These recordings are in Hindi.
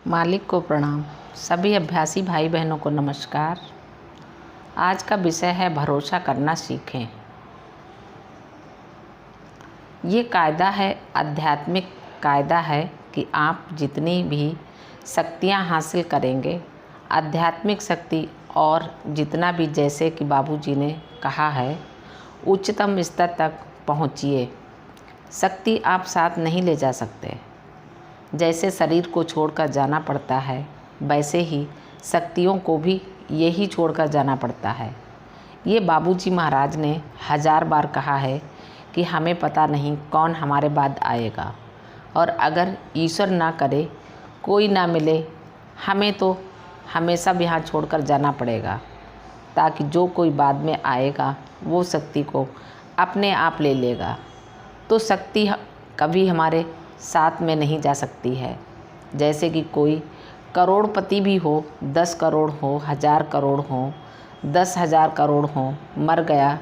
मालिक को प्रणाम। सभी अभ्यासी भाई बहनों को नमस्कार। आज का विषय है भरोसा करना सीखें। ये कायदा है, आध्यात्मिक कायदा है कि आप जितनी भी शक्तियाँ हासिल करेंगे, आध्यात्मिक शक्ति और जितना भी, जैसे कि बाबूजी ने कहा है, उच्चतम स्तर तक पहुँचिए। शक्ति आप साथ नहीं ले जा सकते। जैसे शरीर को छोड़कर जाना पड़ता है, वैसे ही शक्तियों को भी यही छोड़कर जाना पड़ता है। ये बाबूजी महाराज ने 1000 बार कहा है कि हमें पता नहीं कौन हमारे बाद आएगा, और अगर ईश्वर ना करे, कोई ना मिले, हमें तो हमेशा यहाँ छोड़कर जाना पड़ेगा, ताकि जो कोई बाद में आएगा वो शक्ति को अपने आप ले लेगा। तो शक्ति कभी हमारे साथ में नहीं जा सकती है। जैसे कि कोई करोड़पति भी हो, 10 करोड़ हो, 1000 करोड़ हो, 10,000 करोड़ हो, मर गया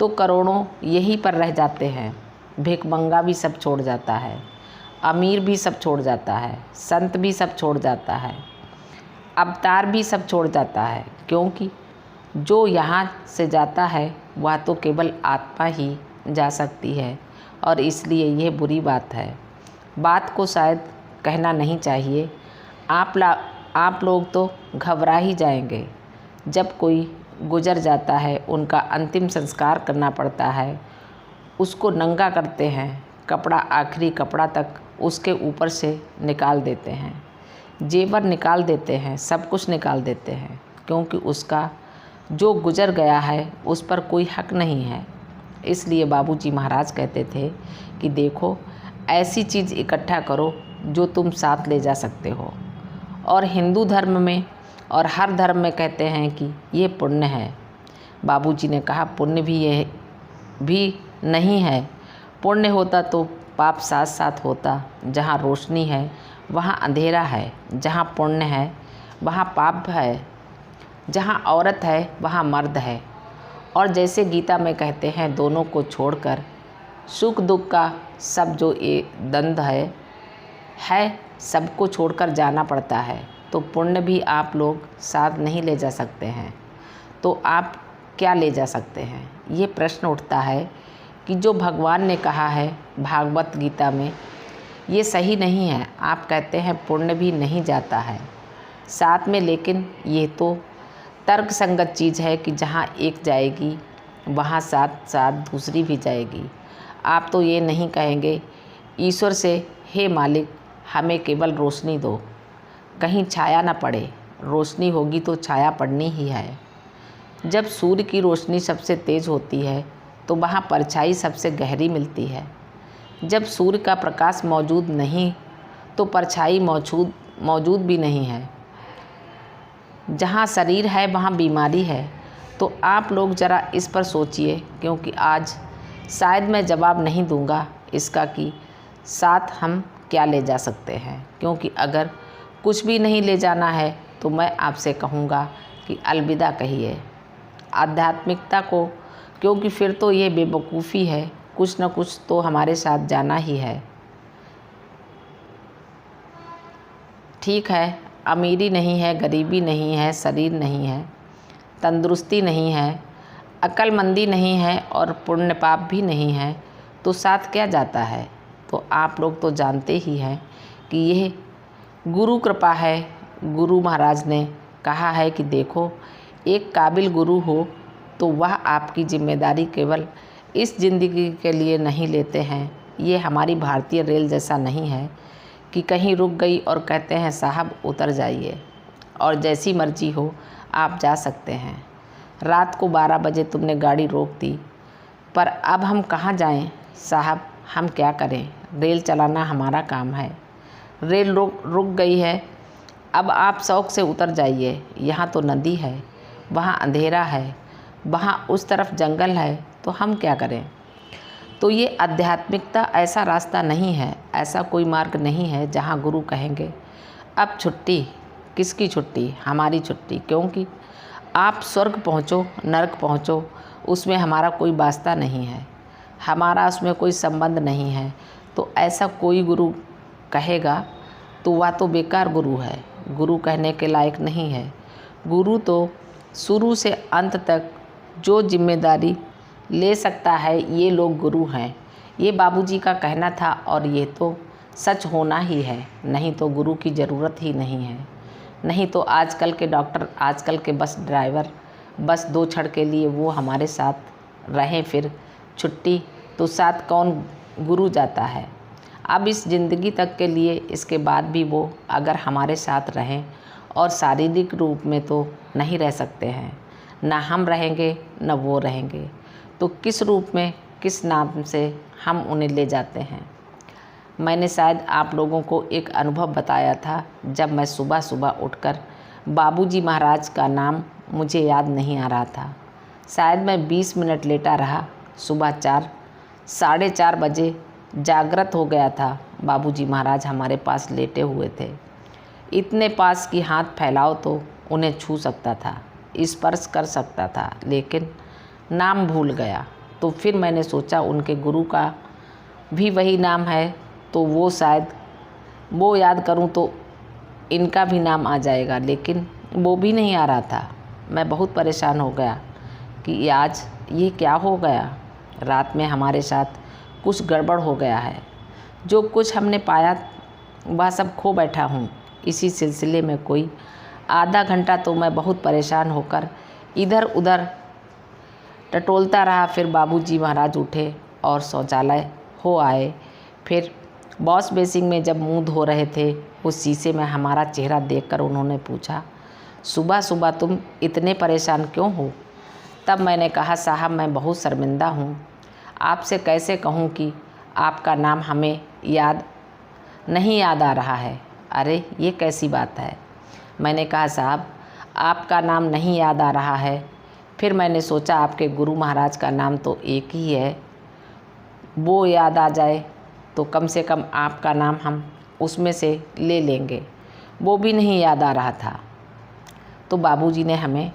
तो करोड़ों यहीं पर रह जाते हैं। भिखमंगा भी सब छोड़ जाता है, अमीर भी सब छोड़ जाता है, संत भी सब छोड़ जाता है, अवतार भी सब छोड़ जाता है, क्योंकि जो यहाँ से जाता है वह तो केवल आत्मा ही जा सकती है। और इसलिए यह बुरी बात है। बात को शायद कहना नहीं चाहिए। आप लोग तो घबरा ही जाएंगे जब कोई गुजर जाता है, उनका अंतिम संस्कार करना पड़ता है, उसको नंगा करते हैं, कपड़ा, आखिरी कपड़ा तक उसके ऊपर से निकाल देते हैं, जेवर निकाल देते हैं, सब कुछ निकाल देते हैं, क्योंकि उसका जो गुजर गया है उस पर कोई हक नहीं है। इसलिए बाबूजी महाराज कहते थे कि देखो, ऐसी चीज़ इकट्ठा करो जो तुम साथ ले जा सकते हो। और हिंदू धर्म में और हर धर्म में कहते हैं कि ये पुण्य है। बाबूजी ने कहा पुण्य भी ये भी नहीं है। पुण्य होता तो पाप साथ साथ होता। जहाँ रोशनी है वहाँ अंधेरा है, जहाँ पुण्य है वहाँ पाप है, जहाँ औरत है वहाँ मर्द है। और जैसे गीता में कहते हैं, दोनों को छोड़कर सुख दुख का सब जो ये द्वंद्व है सबको छोड़कर जाना पड़ता है। तो पुण्य भी आप लोग साथ नहीं ले जा सकते हैं, तो आप क्या ले जा सकते हैं? ये प्रश्न उठता है कि जो भगवान ने कहा है भागवत गीता में, ये सही नहीं है। आप कहते हैं पुण्य भी नहीं जाता है साथ में, लेकिन ये तो तर्क संगत चीज़ है कि जहाँ एक जाएगी वहाँ साथ साथ दूसरी भी जाएगी। आप तो ये नहीं कहेंगे ईश्वर से, हे मालिक हमें केवल रोशनी दो, कहीं छाया ना पड़े। रोशनी होगी तो छाया पड़नी ही है। जब सूर्य की रोशनी सबसे तेज़ होती है तो वहाँ परछाई सबसे गहरी मिलती है। जब सूर्य का प्रकाश मौजूद नहीं तो परछाई मौजूद भी नहीं है। जहाँ शरीर है वहाँ बीमारी है। तो आप लोग ज़रा इस पर सोचिए, क्योंकि आज शायद मैं जवाब नहीं दूंगा इसका कि साथ हम क्या ले जा सकते हैं। क्योंकि अगर कुछ भी नहीं ले जाना है तो मैं आपसे कहूँगा कि अलविदा कहिए आध्यात्मिकता को, क्योंकि फिर तो ये बेवकूफ़ी है। कुछ न कुछ तो हमारे साथ जाना ही है। ठीक है, अमीरी नहीं है, गरीबी नहीं है, शरीर नहीं है, तंदुरुस्ती नहीं है, अक्लमंदी नहीं है और पुण्य पाप भी नहीं है, तो साथ क्या जाता है? तो आप लोग तो जानते ही हैं कि यह गुरु कृपा है। गुरु महाराज ने कहा है कि देखो, एक काबिल गुरु हो तो वह आपकी जिम्मेदारी केवल इस ज़िंदगी के लिए नहीं लेते हैं। ये हमारी भारतीय रेल जैसा नहीं है कि कहीं रुक गई और कहते हैं साहब उतर जाइए और जैसी मर्जी हो आप जा सकते हैं। रात को 12 बजे तुमने गाड़ी रोक दी, पर अब हम कहाँ जाएं साहब, हम क्या करें? रेल चलाना हमारा काम है। रेल रुक गई है, अब आप शौक से उतर जाइए। यहाँ तो नदी है, वहाँ अंधेरा है, वहाँ उस तरफ जंगल है, तो हम क्या करें? तो ये आध्यात्मिकता ऐसा रास्ता नहीं है, ऐसा कोई मार्ग नहीं है जहाँ गुरु कहेंगे अब छुट्टी। किसकी छुट्टी? हमारी छुट्टी। क्योंकि आप स्वर्ग पहुँचो, नरक पहुँचो, उसमें हमारा कोई वास्ता नहीं है, हमारा उसमें कोई संबंध नहीं है। तो ऐसा कोई गुरु कहेगा तो वह तो बेकार गुरु है, गुरु कहने के लायक नहीं है। गुरु तो शुरू से अंत तक जो जिम्मेदारी ले सकता है ये लोग गुरु हैं। ये बाबूजी का कहना था और ये तो सच होना ही है, नहीं तो गुरु की ज़रूरत ही नहीं है। नहीं तो आजकल के डॉक्टर, आजकल के बस ड्राइवर, बस 2 क्षण के लिए वो हमारे साथ रहें, फिर छुट्टी, तो साथ कौन गुरु जाता है। अब इस ज़िंदगी तक के लिए, इसके बाद भी वो अगर हमारे साथ रहें, और शारीरिक रूप में तो नहीं रह सकते हैं, ना हम रहेंगे न वो रहेंगे, तो किस रूप में, किस नाम से हम उन्हें ले जाते हैं। मैंने शायद आप लोगों को एक अनुभव बताया था, जब मैं सुबह सुबह उठकर बाबूजी महाराज का नाम मुझे याद नहीं आ रहा था। शायद मैं 20 मिनट लेटा रहा। सुबह 4, साढ़े 4 बजे जागृत हो गया था। बाबूजी महाराज हमारे पास लेटे हुए थे, इतने पास कि हाथ फैलाओ तो उन्हें छू सकता था, स्पर्श कर सकता था, लेकिन नाम भूल गया। तो फिर मैंने सोचा उनके गुरु का भी वही नाम है, तो वो शायद वो याद करूं तो इनका भी नाम आ जाएगा, लेकिन वो भी नहीं आ रहा था। मैं बहुत परेशान हो गया कि आज ये क्या हो गया। रात में हमारे साथ कुछ गड़बड़ हो गया है। जो कुछ हमने पाया वह सब खो बैठा हूँ। इसी सिलसिले में कोई आधा घंटा तो मैं बहुत परेशान होकर इधर उधर टटोलता रहा। फिर बाबूजी महाराज उठे और शौचालय हो आए। फिर वॉश बेसिन में जब मुंह धो रहे थे, उस शीशे में हमारा चेहरा देखकर उन्होंने पूछा, सुबह सुबह तुम इतने परेशान क्यों हो। तब मैंने कहा, साहब मैं बहुत शर्मिंदा हूँ, आपसे कैसे कहूँ कि आपका नाम हमें नहीं याद आ रहा है। अरे ये कैसी बात है। मैंने कहा, साहब आपका नाम नहीं याद आ रहा है। फिर मैंने सोचा आपके गुरु महाराज का नाम तो एक ही है, वो याद आ जाए तो कम से कम आपका नाम हम उसमें से ले लेंगे। वो भी नहीं याद आ रहा था। तो बाबूजी ने हमें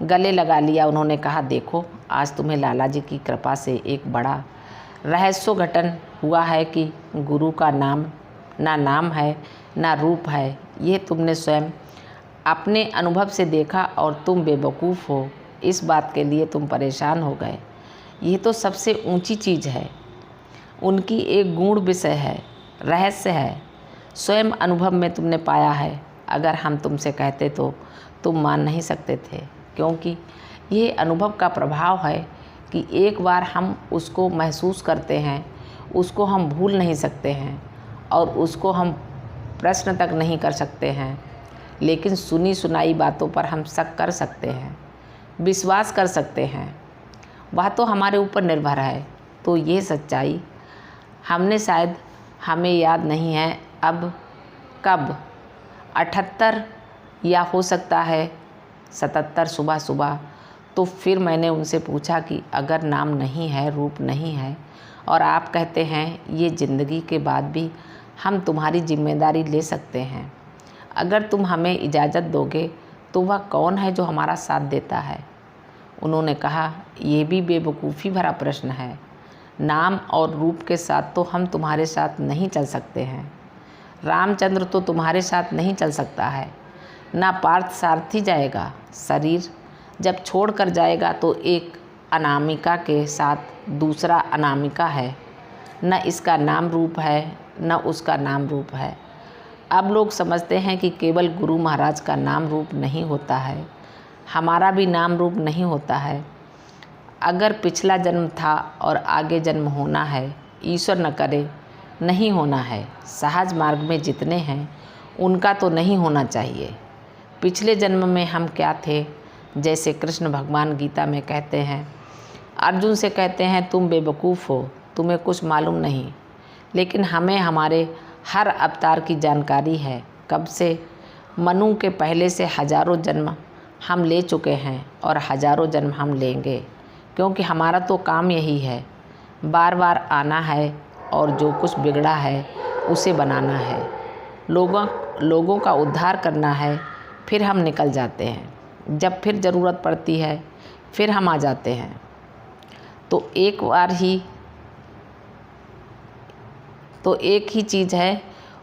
गले लगा लिया। उन्होंने कहा, देखो आज तुम्हें लाला जी की कृपा से एक बड़ा रहस्य घटन हुआ है कि गुरु का नाम ना नाम है ना रूप है। ये तुमने स्वयं अपने अनुभव से देखा और तुम बेवकूफ़ हो, इस बात के लिए तुम परेशान हो गए। ये तो सबसे ऊंची चीज़ है, उनकी एक गूढ़ विषय है, रहस्य है, स्वयं अनुभव में तुमने पाया है। अगर हम तुमसे कहते तो तुम मान नहीं सकते थे, क्योंकि ये अनुभव का प्रभाव है कि एक बार हम उसको महसूस करते हैं, उसको हम भूल नहीं सकते हैं और उसको हम प्रश्न तक नहीं कर सकते हैं। लेकिन सुनी सुनाई बातों पर हम शक कर सकते हैं, विश्वास कर सकते हैं, वह तो हमारे ऊपर निर्भर है। तो ये सच्चाई हमने शायद, हमें याद नहीं है अब कब, 78 या हो सकता है 77 सुबह सुबह। तो फिर मैंने उनसे पूछा कि अगर नाम नहीं है, रूप नहीं है, और आप कहते हैं ये ज़िंदगी के बाद भी हम तुम्हारी जिम्मेदारी ले सकते हैं, अगर तुम हमें इजाज़त दोगे तो वह कौन है जो हमारा साथ देता है। उन्होंने कहा, ये भी बेवकूफ़ी भरा प्रश्न है। नाम और रूप के साथ तो हम तुम्हारे साथ नहीं चल सकते हैं। रामचंद्र तो तुम्हारे साथ नहीं चल सकता है, ना पार्थ सारथी जाएगा। शरीर जब छोड़ कर जाएगा तो एक अनामिका के साथ दूसरा अनामिका है, न इसका नाम रूप है न उसका नाम रूप है। अब लोग समझते हैं कि केवल गुरु महाराज का नाम रूप नहीं होता है, हमारा भी नाम रूप नहीं होता है। अगर पिछला जन्म था और आगे जन्म होना है, ईश्वर न करे नहीं होना है। सहज मार्ग में जितने हैं उनका तो नहीं होना चाहिए। पिछले जन्म में हम क्या थे, जैसे कृष्ण भगवान गीता में कहते हैं, अर्जुन से कहते हैं तुम बेवकूफ़ हो, तुम्हें कुछ मालूम नहीं। लेकिन हमें हमारे हर अवतार की जानकारी है। कब से, मनु के पहले से हजारों जन्म हम ले चुके हैं और हजारों जन्म हम लेंगे, क्योंकि हमारा तो काम यही है, बार बार आना है और जो कुछ बिगड़ा है उसे बनाना है, लोगों का उद्धार करना है। फिर हम निकल जाते हैं, जब फिर ज़रूरत पड़ती है फिर हम आ जाते हैं। तो एक ही चीज़ है,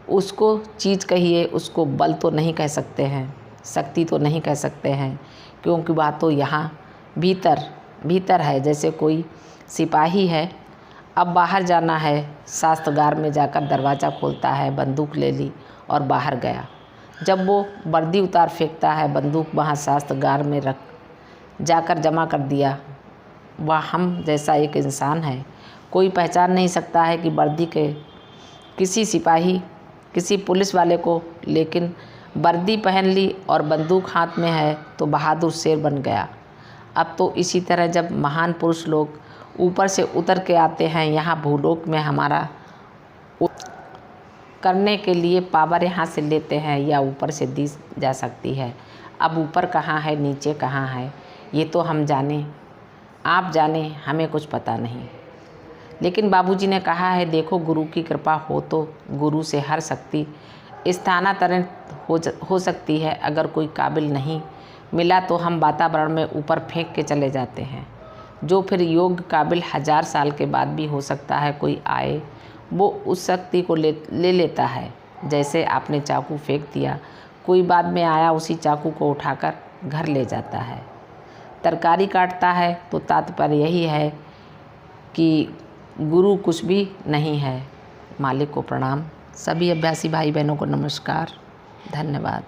उसको चीज़ कहिए, उसको बल तो नहीं कह सकते हैं, शक्ति तो नहीं कह सकते हैं, क्योंकि वह तो यहाँ भीतर भीतर है। जैसे कोई सिपाही है, अब बाहर जाना है, शस्त्रागार में जाकर दरवाज़ा खोलता है, बंदूक ले ली और बाहर गया। जब वो वर्दी उतार फेंकता है, बंदूक वहाँ शस्त्रागार में रख जाकर जमा कर दिया, वह हम जैसा एक इंसान है। कोई पहचान नहीं सकता है कि वर्दी के किसी सिपाही, किसी पुलिस वाले को, लेकिन वर्दी पहन ली और बंदूक हाथ में है तो बहादुर शेर बन गया। अब तो इसी तरह जब महान पुरुष लोग ऊपर से उतर के आते हैं यहाँ भूलोक में, हमारा करने के लिए पावर यहाँ से लेते हैं या ऊपर से दी जा सकती है। अब ऊपर कहाँ है, नीचे कहाँ है, ये तो हम जाने, आप जाने, हमें कुछ पता नहीं। लेकिन बाबूजी ने कहा है, देखो गुरु की कृपा हो तो गुरु से हर शक्ति स्थानांतरित हो सकती है। अगर कोई काबिल नहीं मिला तो हम वातावरण में ऊपर फेंक के चले जाते हैं, जो फिर योग्य काबिल 1000 साल के बाद भी हो सकता है कोई आए, वो उस शक्ति को ले लेता है। जैसे आपने चाकू फेंक दिया, कोई बाद में आया उसी चाकू को उठाकर घर ले जाता है। तरकारी काटता है तो तात्पर्य यही है कि गुरु कुछ भी नहीं है। मालिक को प्रणाम। सभी अभ्यासी भाई बहनों को नमस्कार, धन्यवाद।